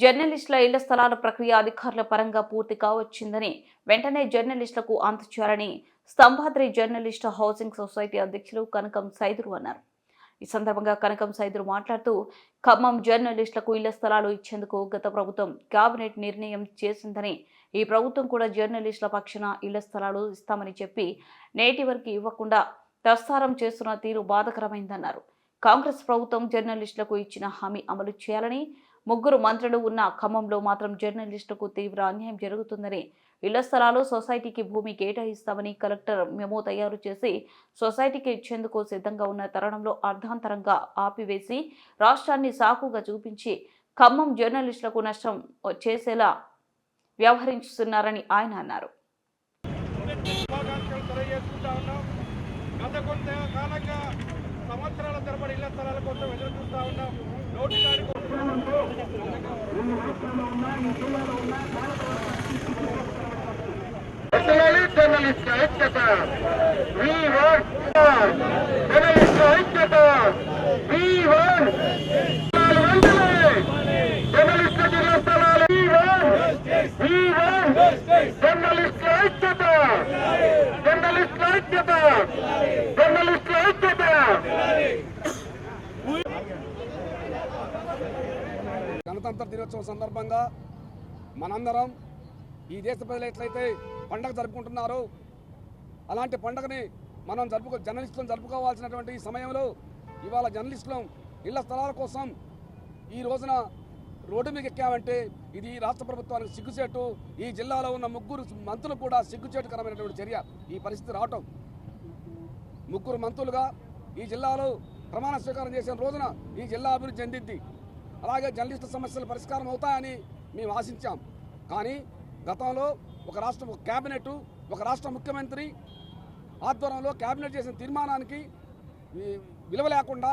జర్నలిస్టుల ఇళ్ల స్థలాల ప్రక్రియ అధికారుల పరంగా పూర్తి కావచ్చిందని వెంటనే జర్నలిస్టులకు అందచేయాలని స్తంభాద్రి జర్నలిస్టు హౌసింగ్ సొసైటీ అధ్యక్షులు కనకం సైదురు అన్నారు. ఈ సందర్భంగా కనకం సైదురు మాట్లాడుతూ ఖమ్మం జర్నలిస్టులకు ఇళ్ల స్థలాలు ఇచ్చేందుకు గత ప్రభుత్వం కేబినెట్ నిర్ణయం చేసిందని, ఈ ప్రభుత్వం కూడా జర్నలిస్టుల పక్షాన ఇళ్ల స్థలాలు ఇస్తామని చెప్పి నేటి వరకు ఇవ్వకుండా తత్సారం చేస్తున్న తీరు బాధాకరమైందన్నారు. కాంగ్రెస్ ప్రభుత్వం జర్నలిస్టులకు ఇచ్చిన హామీ అమలు చేయాలని, ముగ్గురు మంత్రులు ఉన్న ఖమ్మంలో మాత్రం జర్నలిస్టులకు తీవ్ర అన్యాయం జరుగుతుందని, ఇళ్ల స్థలాలు సొసైటీకి భూమి కేటాయిస్తామని కలెక్టర్ మెమో తయారు చేసి సొసైటీకి ఇచ్చేందుకు సిద్ధంగా ఉన్న తరుణంలో అర్ధాంతరంగా ఆపివేసి రాష్ట్రాన్ని సాకుగా చూపించి ఖమ్మం జర్నలిస్టులకు నష్టం చేసేలా వ్యవహరిస్తున్నారని ఆయన అన్నారు. సంవత్సరాల తరబడి ఇళ్ల స్థలాల కోసం ఎదురు చూస్తా ఉన్నాం. జర్నలిస్ట్ ఐక్యత, జర్నలిస్ట్ ఐక్యత, జర్నలిస్ట్ ఇళ్ల స్థలాలు, జర్నలిస్ట్ ఐక్యత, జర్నలిస్ట్ ఐక్యత, జర్నలిస్ట్ ఐక్యత. గణతంత్ర దినోత్సవం సందర్భంగా మనందరం ఈ దేశ ప్రజలు ఎట్లయితే పండగ జరుపుకుంటున్నారో అలాంటి పండగని మనం జర్నలిస్టులను జరుపుకోవాల్సినటువంటి ఈ సమయంలో ఇవాళ జర్నలిస్టులు ఇళ్ల స్థలాల కోసం ఈ రోజున రోడ్డు మీద ఎక్కామంటే ఇది రాష్ట్ర ప్రభుత్వానికి సిగ్గుచేటు. ఈ జిల్లాలో ఉన్న ముగ్గురు మంత్రులు కూడా సిగ్గుచేటుకరమైనటువంటి చర్య. ఈ పరిస్థితి రావటం, ముగ్గురు మంత్రులుగా ఈ జిల్లాలో ప్రమాణ స్వీకారం చేసిన రోజున ఈ జిల్లా అభివృద్ధి చెందిద్ది, అలాగే జర్నలిస్టు సమస్యలు పరిష్కారం అవుతాయని మేము ఆశించాం. కానీ గతంలో ఒక కేబినెట్, ఒక రాష్ట్ర ముఖ్యమంత్రి ఆధ్వర్యంలో కేబినెట్ చేసిన తీర్మానానికి విలువ లేకుండా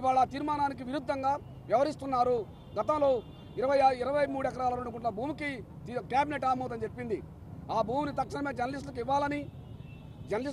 ఇవాళ తీర్మానానికి విరుద్ధంగా వ్యవహరిస్తున్నారు. గతంలో 23 ఎకరాల 2 గుంటల భూమికి కేబినెట్ ఆమోదం చెప్పింది. ఆ భూమిని తక్షణమే జర్నలిస్టులకు ఇవ్వాలని